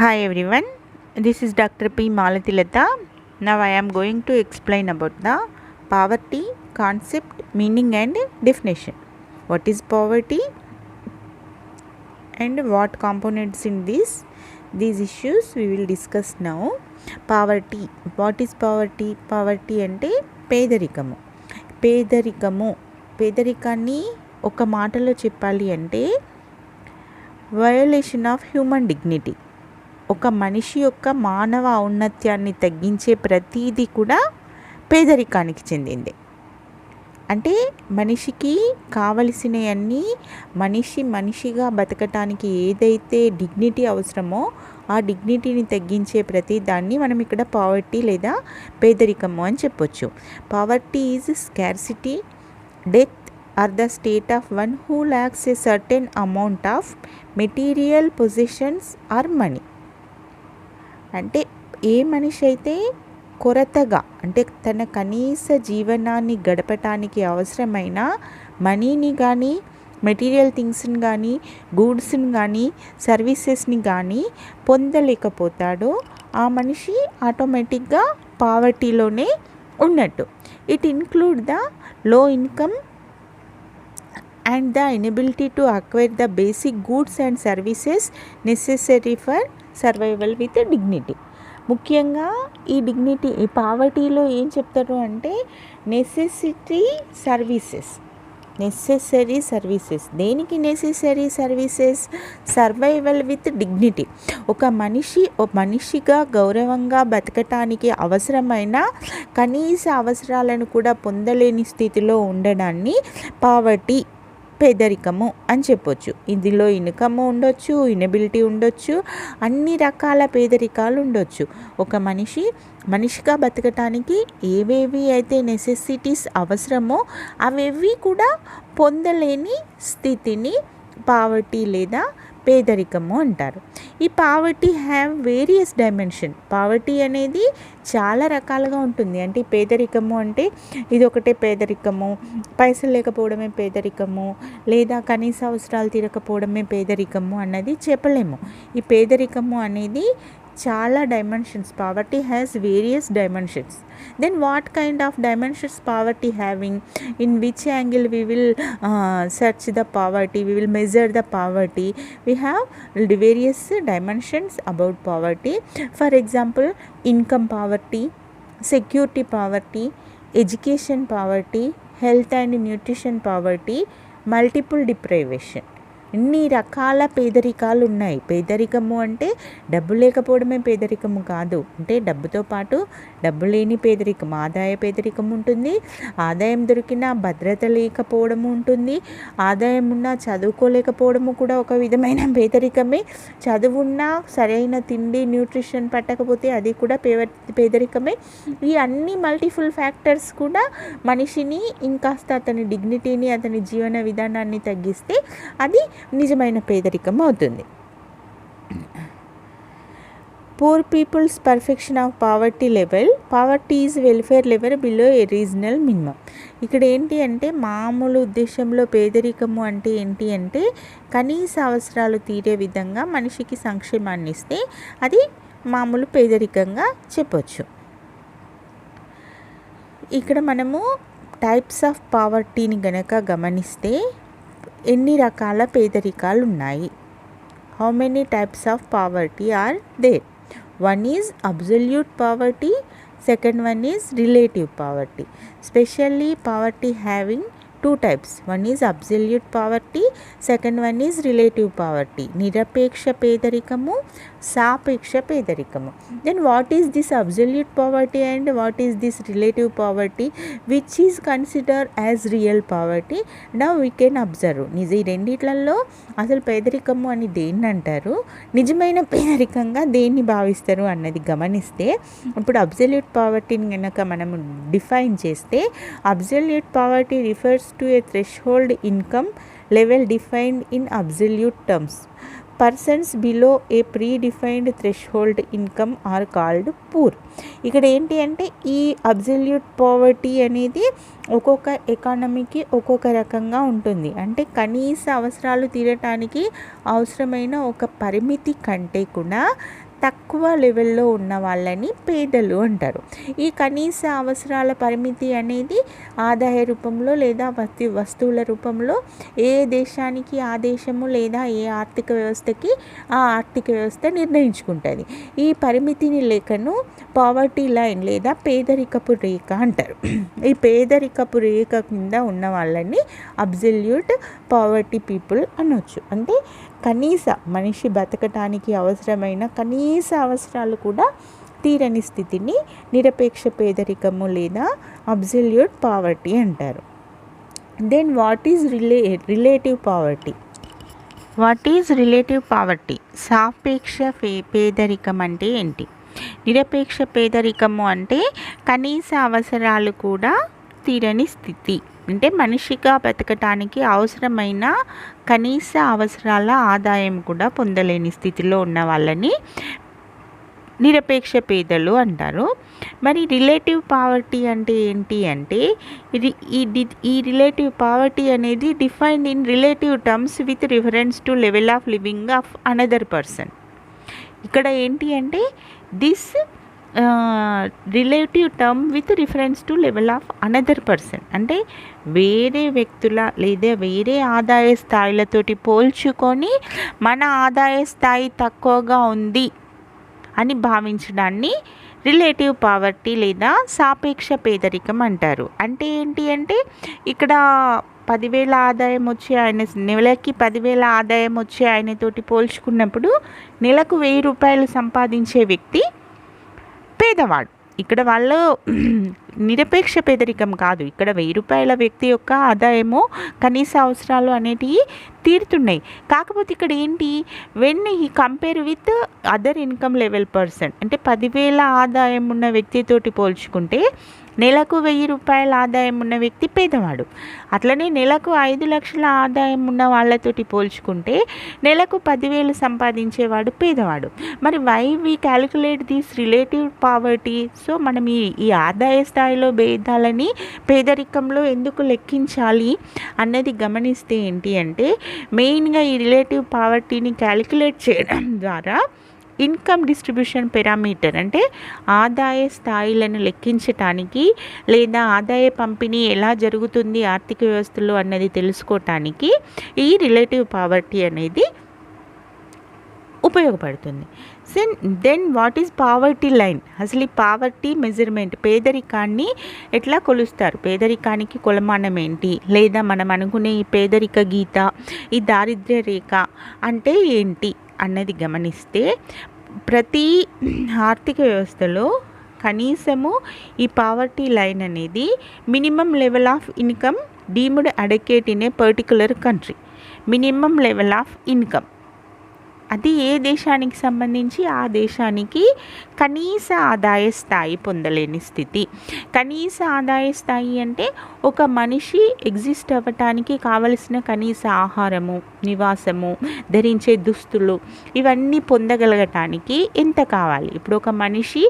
Hi everyone, this is Dr. P. Malatilata. Now I am going to explain about the poverty concept, meaning and definition. What is poverty and what components in this? These issues we will discuss now. Poverty. What is poverty? Poverty అంటే పేదరికము. పేదరికాన్ని ఒక మాటలో చెప్పాలి అంటే violation of human dignity. ఒక మనిషి యొక్క మానవ ఔన్నత్యాన్ని తగ్గించే ప్రతీది కూడా పేదరికానికి చెందింది. అంటే మనిషికి కావలసినవన్నీ మనిషిగా బతకటానికి ఏదైతే డిగ్నిటీ అవసరమో ఆ డిగ్నిటీని తగ్గించే ప్రతి దాన్ని మనం ఇక్కడ పావర్టీ లేదా పేదరికము అని చెప్పొచ్చు. Poverty is scarcity, death or the state of one who lacks a certain amount of material positions or money. అంటే ఏ మనిషి అయితే కొరతగా అంటే తన కనీస జీవనాన్ని గడపటానికి అవసరమైన మనీని కానీ మెటీరియల్ థింగ్స్ని కానీ గూడ్స్ని కానీ సర్వీసెస్ని కానీ పొందలేకపోతాడో ఆ మనిషి ఆటోమేటిక్గా పావర్టీలోనే ఉన్నట్టు. It include the low income and the inability to acquire the basic goods and services necessary for survival with dignity. ముఖ్యంగా ఈ డిగ్నిటీ ఈ పావర్టీలో ఏం చెప్తారు అంటే నెసెసరీ సర్వీసెస్. దేనికి necessary services? Survival with dignity. ఒక మనిషిగా గౌరవంగా బతకటానికి అవసరమైన కనీస అవసరాలను కూడా పొందలేని స్థితిలో ఉండడాన్ని పావర్టీ పేదరికము అని చెప్పొచ్చు. ఇందులో ఇన్కమ్ ఉండొచ్చు, ఇనబిలిటీ ఉండొచ్చు, అన్ని రకాల పేదరికాలు ఉండొచ్చు. ఒక మనిషిగా బతకటానికి ఏవేవి అయితే నెసెసిటీస్ అవసరమో అవేవి కూడా పొందలేని స్థితిని పావర్టీ లేదా పేదరికము అంటారు. ఈ poverty have various dimension. Poverty అనేది చాలా రకాలుగా ఉంటుంది. అంటే పేదరికము అంటే ఇది ఒకటే పేదరికము, పైసలు లేకపోవడమే పేదరికము, లేదా కనీస అవసరాలు తీరకపోవడమే పేదరికము అన్నది చెప్పలేము. ఈ పేదరికము అనేది చాలా dimensions. Poverty has various dimensions. Then what kind of dimensions poverty having? In which angle we will search the poverty? We will measure the poverty. We have various dimensions about poverty. For example, income poverty, security poverty, education poverty, health and nutrition poverty, multiple deprivation. ఇన్ని రకాల పేదరికాలు ఉన్నాయి. పేదరికము అంటే డబ్బు లేకపోవడమే పేదరికము కాదు. అంటే డబ్బుతో పాటు డబ్బు లేని పేదరికం, ఆదాయ పేదరికం ఉంటుంది. ఆదాయం దొరికినా భద్రత లేకపోవడము ఉంటుంది. ఆదాయం ఉన్నా చదువుకోలేకపోవడము కూడా ఒక విధమైన పేదరికమే. చదువున్నా సరైన తిండి న్యూట్రిషన్ పట్టకపోతే అది కూడా పేదరికమే. ఈ అన్ని మల్టిపుల్ ఫ్యాక్టర్స్ కూడా మనిషిని ఇంకాస్త అతని డిగ్నిటీని అతని జీవన విధానాన్ని తగ్గిస్తే అది నిజమైన పేదరికం అవుతుంది. Poor people's perfection of poverty level. Poverty is welfare level below a regional minimum. ఇక్కడ ఏంటి అంటే మామూలు ఉద్దేశంలో పేదరికము అంటే ఏంటి అంటే కనీస అవసరాలు తీరే విధంగా మనిషికి సంక్షేమాన్ని ఇస్తే అది మామూలు పేదరికంగా చెప్పొచ్చు. ఇక్కడ మనము టైప్స్ ఆఫ్ పావర్టీని గనక గమనిస్తే ఎన్ని రకాల పేదరికాలు ఉన్నాయి? How many types of poverty are there? One is absolute poverty, second one is relative poverty. Specially poverty having two types. One is absolute poverty, second one is relative poverty. నిరపేక్ష పేదరికము, సాపేక్ష పేదరికము. Then what is this absolute poverty and what is this relative poverty which is considered as real poverty? Now we can observe. ఈ రెండిట్లలో అసలు పేదరికము అని దేన్ని అంటారు, నిజమైన పేదరికంగా దేన్ని భావిస్తారు అన్నది గమనిస్తే ఇప్పుడు అబ్సల్యూట్ పావర్టీని కనుక మనము డిఫైన్ చేస్తే absolute poverty refers to a threshold income level defined in absolute terms. Persons below a predefined threshold income are called poor. ఇక్కడ ఏంటి అంటే ఈ అబ్సల్యూట్ పావర్టీ అనేది ఒక్కొక్క ఎకానమీకి ఒక్కొక్క రకంగా ఉంటుంది. అంటే కనీస అవసరాలు తీరటానికి అవసరమైన ఒక పరిమితి కంటే కూడా తక్కువ లెవెల్లో ఉన్న వాళ్ళని పేదలు అంటారు. ఈ కనీస అవసరాల పరిమితి అనేది ఆదాయ రూపంలో లేదా వస్తువుల రూపంలో ఏ దేశానికి ఆ దేశము లేదా ఏ ఆర్థిక వ్యవస్థకి ఆ ఆర్థిక వ్యవస్థ నిర్ణయించుకుంటుంది. ఈ పరిమితిని లేఖను పావర్టీ లైన్ లేదా పేదరికపు రేఖ అంటారు. ఈ పేదరికపు రేఖ కింద ఉన్న వాళ్ళని అబ్సల్యూట్ పావర్టీ పీపుల్ అనొచ్చు. అంటే కనీస మనిషి బతకటానికి అవసరమైన కనీస అవసరాలు కూడా తీరని స్థితిని నిరపేక్ష పేదరికము లేదా అబ్సల్యూట్ పావర్టీ అంటారు. Then what is relative poverty? What is relative poverty? సాపేక్ష పేదరికం అంటే ఏంటి? నిరపేక్ష పేదరికము అంటే కనీస అవసరాలు కూడా తీరని స్థితి. అంటే మనిషిగా బతకటానికి అవసరమైన కనీస అవసరాల ఆదాయం కూడా పొందలేని స్థితిలో ఉన్న వాళ్ళని నిరపేక్ష పేదలు అంటారు. మరి రిలేటివ్ పావర్టీ అంటే ఏంటి అంటే ఈ రిలేటివ్ పావర్టీ అనేది defined in relative terms with reference to level of living of another person. ఇక్కడ ఏంటి అంటే this relative term with reference to level of another person. అంటే వేరే వ్యక్తుల లేదా వేరే ఆదాయ స్థాయిలతోటి పోల్చుకొని మన ఆదాయ స్థాయి తక్కువగా ఉంది అని భావించడాన్ని రిలేటివ్ పావర్టీ లేదా సాపేక్ష పేదరికం అంటారు. అంటే ఏంటి అంటే ఇక్కడ 10,000 ఆదాయం వచ్చే ఆయన నెలకి 10,000 ఆదాయం వచ్చే ఆయనతోటి పోల్చుకున్నప్పుడు నెలకు 1,000 రూపాయలు సంపాదించే వ్యక్తి పేదవాడు. ఇక్కడ వాళ్ళు నిరపేక్ష పేదరికం కాదు. ఇక్కడ 1,000 రూపాయల వ్యక్తి యొక్క ఆదాయము కనీస అవసరాలు అనేటివి తీరుతున్నాయి. కాకపోతే ఇక్కడ ఏంటి, వెన్ ఈ compare with other income level person, అంటే 10,000 ఆదాయం ఉన్న వ్యక్తితోటి పోల్చుకుంటే నెలకు 1,000 రూపాయల ఆదాయం ఉన్న వ్యక్తి పేదవాడు. అట్లనే నెలకు 5 లక్షల ఆదాయం ఉన్న వాళ్ళతోటి పోల్చుకుంటే నెలకు 10,000 సంపాదించేవాడు పేదవాడు. మరి why we calculate this relative poverty? So మనం ఈ ఆదాయ స్థాయిలో భేదాలని పేదరికంలో ఎందుకు లెక్కించాలి అన్నది గమనిస్తే ఏంటి అంటే, మెయిన్గా ఈ రిలేటివ్ పావర్టీని క్యాలిక్యులేట్ చేయడం ద్వారా ఇన్కమ్ డిస్ట్రిబ్యూషన్ పారామీటర్, అంటే ఆదాయ స్థాయిలను లెక్కించటానికి లేదా ఆదాయ పంపిణీ ఎలా జరుగుతుంది ఆర్థిక వ్యవస్థలో అన్నది తెలుసుకోవటానికి ఈ రిలేటివ్ పావర్టీ అనేది ఉపయోగపడుతుంది. Then what is poverty line? అసలు ఈ పావర్టీ మెజర్మెంట్, పేదరికాన్ని ఎట్లా కొలుస్తారు, పేదరికానికి కొలమానం ఏంటి, లేదా మనం అనుకునే ఈ పేదరిక గీత, ఈ దారిద్ర్య రేఖ అంటే ఏంటి అన్నది గమనిస్తే, ప్రతి ఆర్థిక వ్యవస్థలో కనీసము ఈ పావర్టీ లైన్ అనేది minimum level of income deemed adequate in a particular country. Minimum level of income అది ఏ దేశానికి సంబంధించి ఆ దేశానికి కనీస ఆదాయ స్థాయి పొందలేని స్థితి. కనీస ఆదాయ స్థాయి అంటే ఒక మనిషి ఎగ్జిస్ట్ అవ్వటానికి కావలసిన కనీస ఆహారము, నివాసము, ధరించే దుస్తులు ఇవన్నీ పొందగలగటానికి ఎంత కావాలి? ఇప్పుడు ఒక మనిషి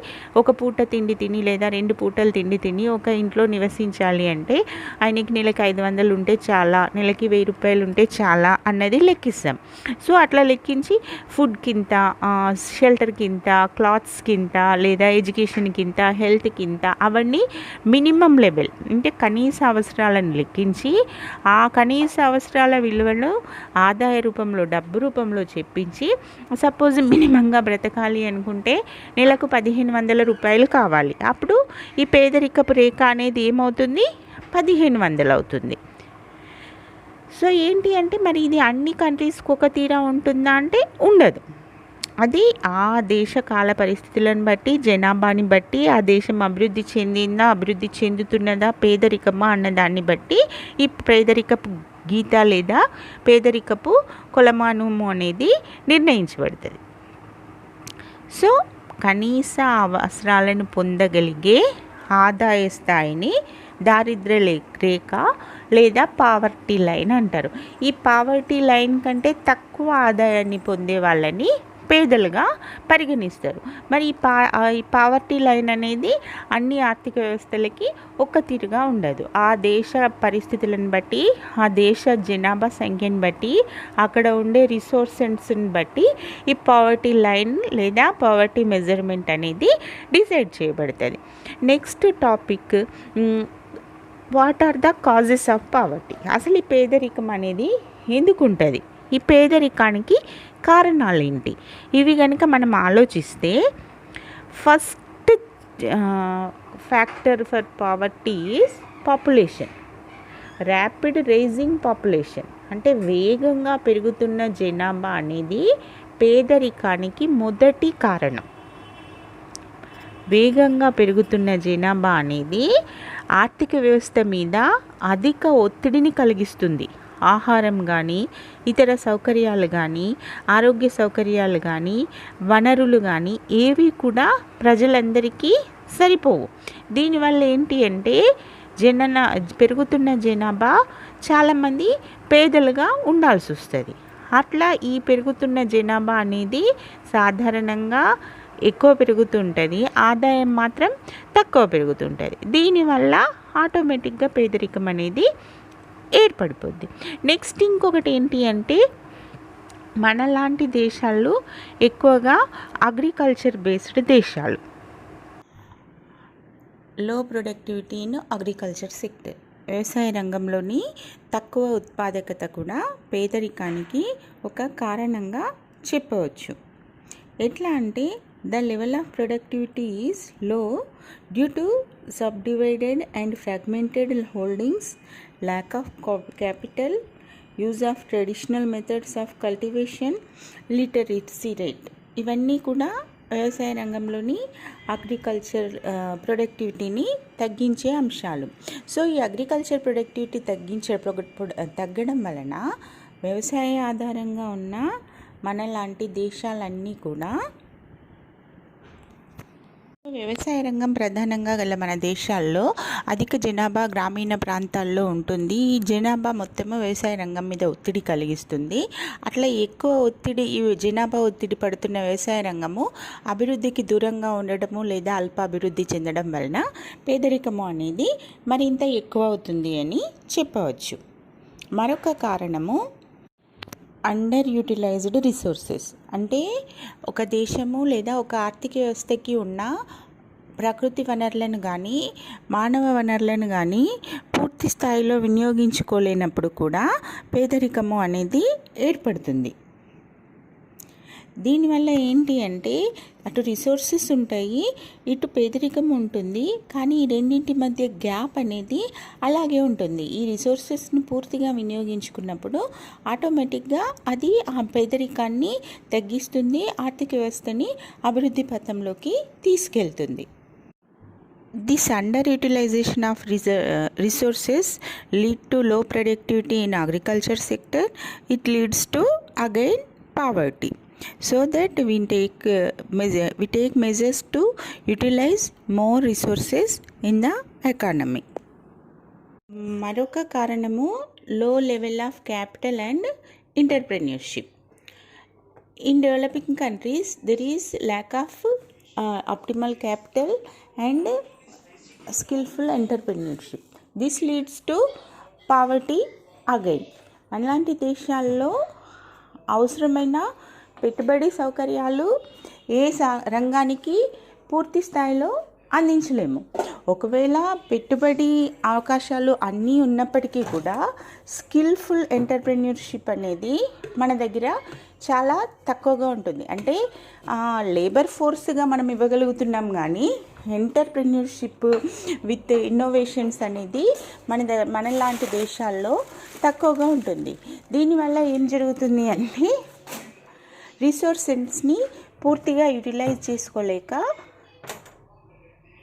ఒక పూట తిండి తిని లేదా 2 పూటలు తిండి తిని ఒక ఇంట్లో నివసించాలి అంటే ఆయనకి నెలకి 500 ఉంటే చాలా, నెలకి 1,000 రూపాయలు ఉంటే చాలా అన్నది లెక్కిస్తాం. సో అట్లా లెక్కించి ఫుడ్కి ఇంత, షెల్టర్కి ఇంత, క్లాత్స్కి ఇంత, లేదా ఎడ్యుకేషన్కి ఇంత, హెల్త్కి ఇంత, అవన్నీ మినిమం లెవెల్, అంటే కనీస అవసరాలను లెక్కించి ఆ కనీస అవసరాల విలువను ఆదాయ రూపంలో, డబ్బు రూపంలో చెప్పించి, సపోజ్ మినిమంగా బ్రతకాలి అనుకుంటే నెలకు 1,500 రూపాయలు కావాలి. అప్పుడు ఈ పేదరికపు రేఖ అనేది ఏమవుతుంది? 1,500 అవుతుంది. సో ఏంటి అంటే మరి ఇది అన్ని కంట్రీస్కి ఒక తీరా ఉంటుందా అంటే ఉండదు. అది ఆ దేశ కాల పరిస్థితులను బట్టి, జనాభాని బట్టి, ఆ దేశం అభివృద్ధి చెందిందా, అభివృద్ధి చెందుతున్నదా, పేదరికమా అన్నదాన్ని బట్టి ఈ పేదరికపు గీత లేదా పేదరికపు కొలమానము అనేది నిర్ణయించబడుతుంది. సో కనీస అవసరాలను పొందగలిగే ఆదాయ స్థాయిని దారిద్ర్య రేఖ లేదా పావర్టీ లైన్ అంటారు. ఈ పావర్టీ లైన్ కంటే తక్కువ ఆదాయాన్ని పొందే వాళ్ళని పేదలుగా పరిగణిస్తారు. మరి ఈ పావర్టీ లైన్ అనేది అన్ని ఆర్థిక వ్యవస్థలకి ఒక్క తీరుగా ఉండదు. ఆ దేశ పరిస్థితులను బట్టి, ఆ దేశ జనాభా సంఖ్యను బట్టి, అక్కడ ఉండే రిసోర్సెస్ని బట్టి ఈ పావర్టీ లైన్ లేదా పావర్టీ మెజర్మెంట్ అనేది డిసైడ్ చేయబడుతుంది. Next topic, what are the causes of poverty. అసలు ఈ పేదరికం అనేది ఎందుకు ఉంటుంది, ఈ పేదరికానికి కారణాలు ఏంటి? ఇవి కనుక మనం ఆలోచిస్తే, first factor for poverty is population. Rapid rising population అంటే వేగంగా పెరుగుతున్న జనాభా అనేది పేదరికానికి మొదటి కారణం. వేగంగా పెరుగుతున్న జనాభా అనేది ఆర్థిక వ్యవస్థ మీద అధిక ఒత్తిడిని కలిగిస్తుంది. ఆహారం కానీ, ఇతర సౌకర్యాలు కానీ, ఆరోగ్య సౌకర్యాలు కానీ, వనరులు కానీ ఏవి కూడా ప్రజలందరికీ సరిపోవు. దీనివల్ల ఏంటి అంటే పెరుగుతున్న జనాభా చాలామంది పేదలుగా ఉండాల్సి వస్తుంది. అట్లా ఈ పెరుగుతున్న జనాభా అనేది సాధారణంగా ఎక్కువ పెరుగుతుంటుంది, ఆదాయం మాత్రం తక్కువ పెరుగుతుంటుంది. దీనివల్ల ఆటోమేటిక్గా పేదరికం అనేది ఏర్పడిపోద్ది. నెక్స్ట్ ఇంకొకటి ఏంటి అంటే, మనలాంటి దేశాల్లో ఎక్కువగా అగ్రికల్చర్ బేస్డ్ దేశాలు. లో ప్రొడక్టివిటీ ఇన్ అగ్రికల్చర్ సెక్టర్. వ్యవసాయ రంగంలోని తక్కువ ఉత్పాదకత కూడా పేదరికానికి ఒక కారణంగా చెప్పవచ్చు. ఎట్లా అంటే, the level of productivity is low due to subdivided and fragmented holdings, lack of capital, use of traditional methods of cultivation, literacy rate. ఇవన్నీ కూడా వ్యవసాయ రంగంలోని అగ్రికల్చర్ ప్రొడక్టివిటీని తగ్గించే అంశాలు. సో ఈ అగ్రికల్చర్ ప్రొడక్టివిటీ తగ్గడం వలన వ్యవసాయ ఆధారంగా ఉన్న మనలాంటి దేశాలన్నీ కూడా, వ్యవసాయ రంగం ప్రధానంగా గల మన దేశాల్లో అధిక జనాభా గ్రామీణ ప్రాంతాల్లో ఉంటుంది. ఈ జనాభా మొత్తము వ్యవసాయ రంగం మీద ఒత్తిడి కలిగిస్తుంది. అట్లా ఎక్కువ ఈ జనాభా ఒత్తిడి పడుతున్న వ్యవసాయ రంగము అభివృద్ధికి దూరంగా ఉండడము లేదా అల్ప అభివృద్ధి చెందడం వలన పేదరికము అనేది మరింత ఎక్కువ అవుతుంది అని చెప్పవచ్చు. మరొక కారణము అండర్ యూటిలైజ్డ్ రిసోర్సెస్. అంటే ఒక దేశము లేదా ఒక ఆర్థిక వ్యవస్థకి ఉన్న ప్రకృతి వనరులను కానీ, మానవ వనరులను కానీ పూర్తి స్థాయిలో వినియోగించుకోలేనప్పుడు కూడా పేదరికము అనేది ఏర్పడుతుంది. దీనివల్ల ఏంటి అంటే, అటు రిసోర్సెస్ ఉంటాయి, ఇటు పేదరికం ఉంటుంది. కానీ ఈ రెండింటి మధ్య గ్యాప్ అనేది అలాగే ఉంటుంది. ఈ రిసోర్సెస్ని పూర్తిగా వినియోగించుకున్నప్పుడు ఆటోమేటిక్గా అది ఆ పేదరికాన్ని తగ్గిస్తుంది, ఆర్థిక వ్యవస్థని అభివృద్ధి పథంలోకి తీసుకెళ్తుంది. This underutilization of resources lead to low productivity in agriculture sector. It leads to again poverty. So that we take measures to utilize more resources in the economy. మరొక కారణము low level of capital and entrepreneurship. In developing countries, there is lack of optimal capital and skillful entrepreneurship. This leads to poverty again. అలాంటి దేశాల్లో అవసరమైన పెట్టుబడి సౌకర్యాలు ఏ రంగానికి పూర్తి స్థాయిలో అందించలేము. ఒకవేళ పెట్టుబడి అవకాశాలు అన్నీ ఉన్నప్పటికీ కూడా స్కిల్ఫుల్ ఎంటర్ప్రెన్యూర్షిప్ అనేది మన దగ్గర చాలా తక్కువగా ఉంటుంది. అంటే లేబర్ ఫోర్స్గా మనం ఇవ్వగలుగుతున్నాం, కానీ ఎంటర్ప్రెన్యూర్షిప్ విత్ ఇన్నోవేషన్స్ అనేది మనలాంటి దేశాల్లో తక్కువగా ఉంటుంది. దీనివల్ల ఏం జరుగుతుంది అంటే, రిసోర్సెస్ని పూర్తిగా యూటిలైజ్ చేసుకోలేక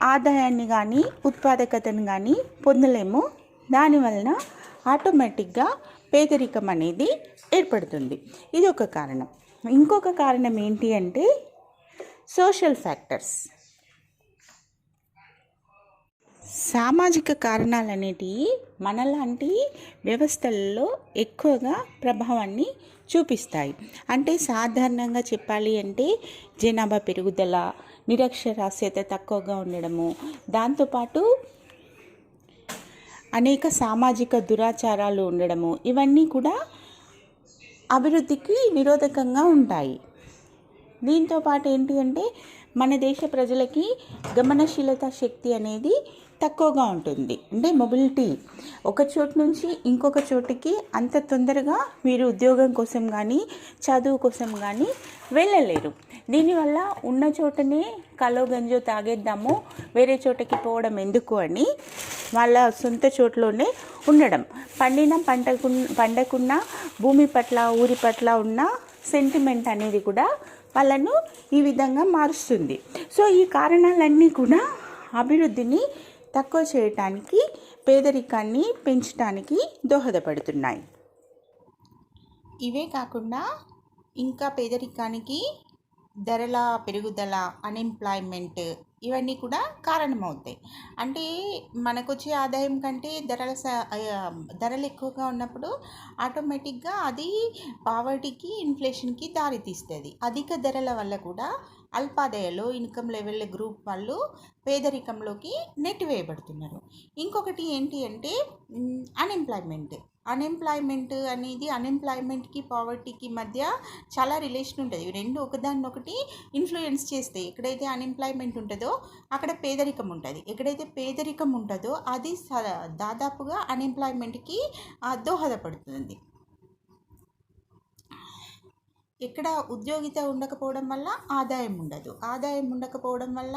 ఆదాయాన్ని కానీ ఉత్పాదకతను కానీ పొందలేము. దానివలన ఆటోమేటిక్గా పేదరికం అనేది ఏర్పడుతుంది. ఇది ఒక కారణం. ఇంకొక కారణం ఏంటి అంటే సోషల్ ఫ్యాక్టర్స్. సామాజిక కారణాలు అనేటివి మనలాంటి వ్యవస్థలలో ఎక్కువగా ప్రభావాన్ని చూపిస్తాయి. అంటే సాధారణంగా చెప్పాలి అంటే జనాభా పెరుగుదల, నిరక్షరాస్యత తక్కువగా ఉండడము, దాంతోపాటు అనేక సామాజిక దురాచారాలు ఉండడము, ఇవన్నీ కూడా అభివృద్ధికి నిరోధకంగా ఉంటాయి. దీంతో పాటు ఏంటి అంటే మన దేశ ప్రజలకి గమనశీలత శక్తి అనేది తక్కువగా ఉంటుంది. అంటే మొబిలిటీ ఒక చోటు నుంచి ఇంకొక చోటికి అంత తొందరగా మీరు ఉద్యోగం కోసం కానీ చదువు కోసం కానీ వెళ్ళలేరు. దీనివల్ల ఉన్న చోటనే కలో గంజో తాగేద్దాము, వేరే చోటకి పోవడం ఎందుకు అని వాళ్ళ సొంత చోట్లోనే ఉండడం, పండకున్న భూమి పట్ల ఊరి పట్ల ఉన్న సెంటిమెంట్ అనేది కూడా వాళ్ళను ఈ విధంగా మారుస్తుంది. సో ఈ కారణాలన్నీ కూడా అభివృద్ధిని తక్కువ చేయటానికి, పేదరికాన్ని పెంచడానికి దోహదపడుతున్నాయి. ఇవే కాకుండా ఇంకా పేదరికానికి ధరల పెరుగుదల, అన్ఎంప్లాయ్మెంట్ ఇవన్నీ కూడా కారణమవుతాయి. అంటే మనకొచ్చే ఆదాయం కంటే ధరలు ఎక్కువగా ఉన్నప్పుడు ఆటోమేటిక్గా అది పావర్టీకి, ఇన్ఫ్లేషన్కి దారితీస్తుంది. అధిక ధరల వల్ల కూడా అల్పాదాయలో ఇన్కమ్ లెవెల్ గ్రూప్ వాళ్ళు పేదరికంలోకి నెట్టివేయబడుతున్నారు. ఇంకొకటి ఏంటి అంటే అన్ఎంప్లాయ్మెంట్ అనేది అన్ఎంప్లాయ్మెంట్కి పావర్టీకి మధ్య చాలా రిలేషన్ ఉంటుంది. ఇవి రెండు ఒకదాన్నొకటి ఇన్ఫ్లుయెన్స్ చేస్తాయి. ఎక్కడైతే అన్ఎంప్లాయ్మెంట్ ఉంటుందో అక్కడ పేదరికం ఉంటుంది. ఎక్కడైతే పేదరికం ఉంటుందో అది దాదాపుగా అన్ఎంప్లాయ్మెంట్కి దోహదపడుతుంది. ఎక్కడ ఉద్యోగిత ఉండకపోవడం వల్ల ఆదాయం ఉండదు. ఆదాయం ఉండకపోవడం వల్ల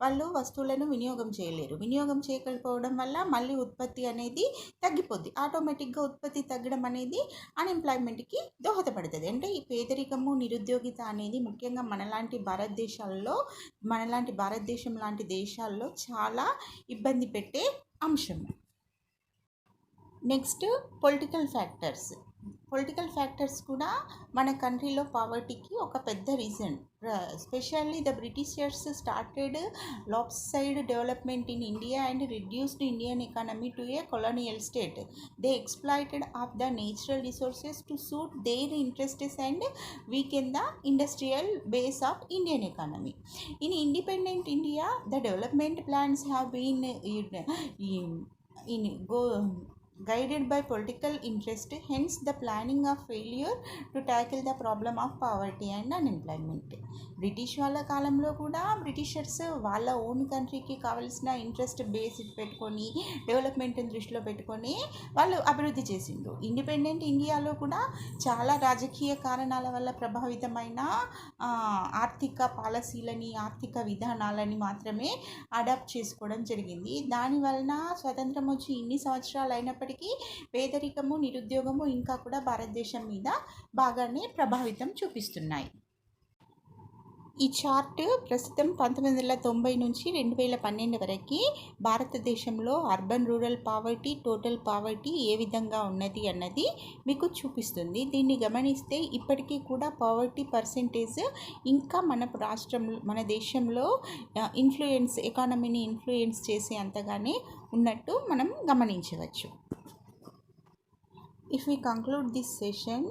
వాళ్ళు వస్తువులను వినియోగం చేయలేరు. వినియోగం చేయకపోవడం వల్ల మళ్ళీ ఉత్పత్తి అనేది తగ్గిపోద్ది. ఆటోమేటిక్గా ఉత్పత్తి తగ్గడం అనేది అన్ఎంప్లాయ్మెంట్కి దోహదపడుతుంది. అంటే ఈ పేదరికము, నిరుద్యోగిత అనేది ముఖ్యంగా మనలాంటి భారతదేశం లాంటి దేశాల్లో చాలా ఇబ్బంది పెట్టే అంశం. నెక్స్ట్ పొలిటికల్ ఫ్యాక్టర్స్ కూడా మన కంట్రీలో పావర్టీకి ఒక పెద్ద reason. Specially the Britishers started lopsided development in India and reduced Indian economy to a colonial state. They exploited of the natural resources to suit their interests and weaken the industrial base of Indian economy. In independent India, the development plans have been guided by political interest, hence the planning of failure to tackle the problem of poverty and unemployment. British వాళ్ళ కాలంలో కూడా Britishers వాళ్ళ own కంట్రీకి కావాల్సిన interest base పెట్టుకొని, డెవలప్మెంట్ని దృష్టిలో పెట్టుకొని వాళ్ళు అభివృద్ధి చేసిండ్రు. ఇండిపెండెంట్ ఇండియాలో కూడా చాలా రాజకీయ కారణాల వల్ల ప్రభావితమైన ఆర్థిక పాలసీలని, ఆర్థిక విధానాలని మాత్రమే అడాప్ట్ చేసుకోవడం జరిగింది. దానివలన స్వతంత్రం వచ్చి ఇన్ని సంవత్సరాలు అయినప్పటికీ పేదరికము, నిరుద్యోగము ఇంకా కూడా భారతదేశం మీద బాగానే ప్రభావితం చూపిస్తున్నాయి. ఈ చార్ట్ ప్రస్తుతం 1990 నుంచి 2012 వరకు భారతదేశంలో urban rural poverty, total poverty ఏ విధంగా ఉన్నది అన్నది మీకు చూపిస్తుంది. దీన్ని గమనిస్తే ఇప్పటికీ కూడా పావర్టీ పర్సెంటేజ్ ఇంకా మన దేశంలో ఎకానమీని ఇన్ఫ్లుయెన్స్ చేసే అంతగానే ఉన్నట్టు మనం గమనించవచ్చు. If we conclude this session,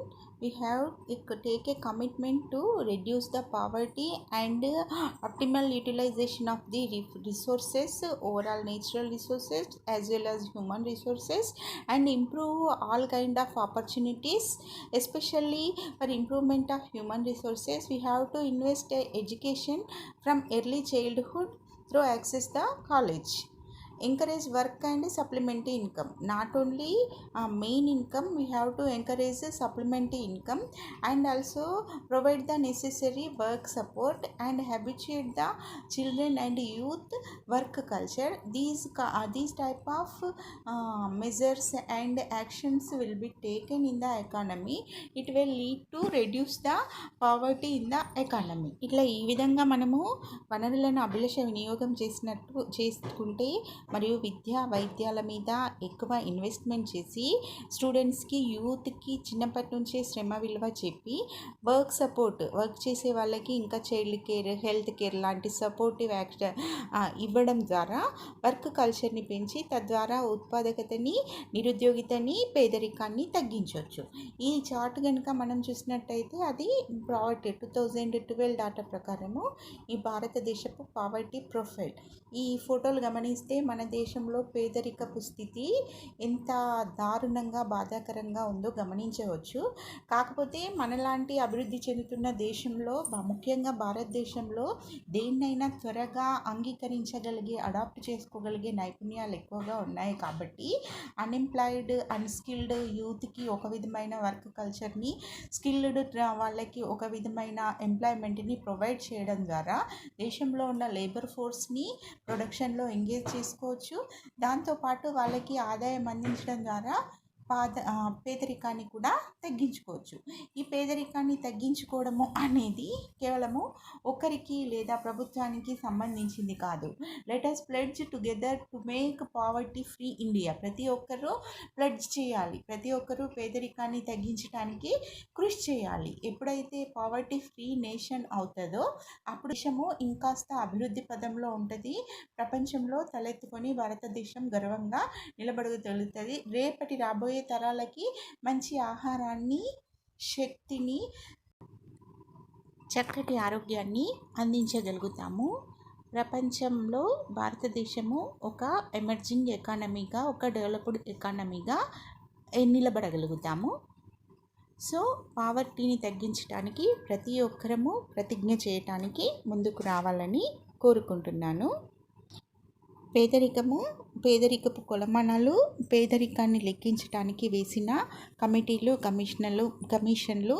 we have to take a commitment to reduce the poverty and optimal utilization of the resources, overall natural resources as well as human resources, and improve all kind of opportunities. Especially for improvement of human resources, we have to invest in education from early childhood through access the college. Encourage work and supplementary income. Not only main income, we have to encourage supplementary income and also provide the necessary work support and habituate the children and youth work culture. These type of measures and actions will be taken in the economy. It will lead to reduce the poverty in the economy. ఇట్లా ఈ విధంగా మనము వనరులను అభిలష వినియోగం చేసుకుంటే మరియు విద్యా వైద్యాల మీద ఎక్కువ ఇన్వెస్ట్మెంట్ చేసి స్టూడెంట్స్కి యూత్కి చిన్నప్పటి నుంచే శ్రమ విలువ చెప్పి వర్క్ చేసే వాళ్ళకి ఇంకా చైల్డ్ కేర్, హెల్త్ కేర్ లాంటి సపోర్టివ్ ఇవ్వడం ద్వారా వర్క్ కల్చర్ని పెంచి తద్వారా ఉత్పాదకతని, నిరుద్యోగితని, పేదరికాన్ని తగ్గించవచ్చు. ఈ చార్ట్ కనుక మనం చూసినట్టయితే అది పావర్టీ 2012 డాటా ప్రకారము ఈ భారతదేశపు పావర్టీ ప్రొఫైల్. ఈ ఫోటోలు గమనిస్తే మన దేశంలో పేదరికపు స్థితి ఎంత దారుణంగా బాధాకరంగా ఉందో గమనించవచ్చు. కాకపోతే మనలాంటి అభివృద్ధి చెందుతున్న దేశంలో ముఖ్యంగా భారతదేశంలో దేన్నైనా త్వరగా అంగీకరించగలిగే, అడాప్ట్ చేసుకోగలిగే నైపుణ్యాలు ఎక్కువగా ఉన్నాయి కాబట్టి అన్ఎంప్లాయిడ్, అన్స్కిల్డ్ యూత్కి ఒక విధమైన వర్క్ కల్చర్ని, స్కిల్డ్ వాళ్ళకి ఒక విధమైన ఎంప్లాయ్మెంట్ని ప్రొవైడ్ చేయడం ద్వారా దేశంలో ఉన్న లేబర్ ఫోర్స్ని ప్రొడక్షన్లో ఎంగేజ్ చేసుకోవచ్చు. దాంతోపాటు వాళ్ళకి ఆదాయం అందించడం ద్వారా పేదరికాన్ని కూడా తగ్గించుకోవచ్చు. ఈ పేదరికాన్ని తగ్గించుకోవడము అనేది కేవలము ఒకరికి లేదా ప్రభుత్వానికి సంబంధించింది కాదు. Let us pledge together to make poverty free India. ప్రతి ఒక్కరూ ప్లెడ్జ్ చేయాలి, ప్రతి ఒక్కరూ పేదరికాన్ని తగ్గించడానికి కృషి చేయాలి. ఎప్పుడైతే పావర్టీ ఫ్రీ నేషన్ అవుతుందో అప్పుడు దేశము ఇంకాస్త అభివృద్ధి పదంలో ఉంటుంది. ప్రపంచంలో తలెత్తుకొని భారతదేశం గర్వంగా నిలబడగలుగుతుంది. రాబోయే తరాలకి మంచి ఆహారాన్ని, శక్తిని, చక్కటి ఆరోగ్యాన్ని అందించగలుగుతాము. ప్రపంచంలో భారతదేశము ఒక ఎమర్జింగ్ ఎకానమీగా, ఒక డెవలప్డ్ ఎకానమీగా నిలబడగలుగుతాము. సో పావర్టీని తగ్గించడానికి ప్రతి ఒక్కరము ప్రతిజ్ఞ చేయటానికి ముందుకు రావాలని కోరుకుంటున్నాను. పేదరికపు కొలమానాలు, పేదరికాన్ని లెక్కించడానికి వేసిన కమిటీలు, కమిషన్లు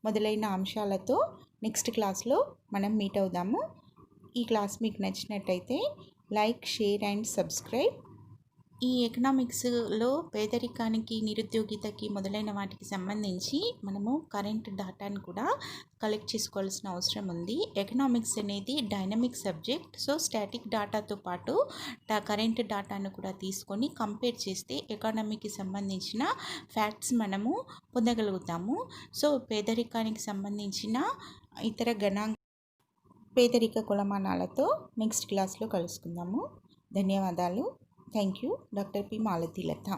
మొదలైన అంశాలతో నెక్స్ట్ క్లాస్లో మనం మీట్ అవుదాము. ఈ క్లాస్ మీకు నచ్చినట్టయితే లైక్, షేర్ అండ్ సబ్స్క్రైబ్. ఈ ఎకనామిక్స్లో పేదరికానికి, నిరుద్యోగితకి మొదలైన వాటికి సంబంధించి మనము కరెంట్ డాటాను కూడా కలెక్ట్ చేసుకోవాల్సిన అవసరం ఉంది. ఎకనామిక్స్ అనేది డైనమిక్ సబ్జెక్ట్. సో స్టాటిక్ డాటాతో పాటు కరెంట్ డాటాను కూడా తీసుకొని కంపేర్ చేస్తే ఎకానమీకి సంబంధించిన ఫ్యాక్ట్స్ మనము పొందగలుగుతాము. సో పేదరికానికి సంబంధించిన ఇతర పేదరిక కొలమానాలతో నెక్స్ట్ క్లాస్లో కలుసుకుందాము. ధన్యవాదాలు. Thank you. Doctor P. Malathi Latha.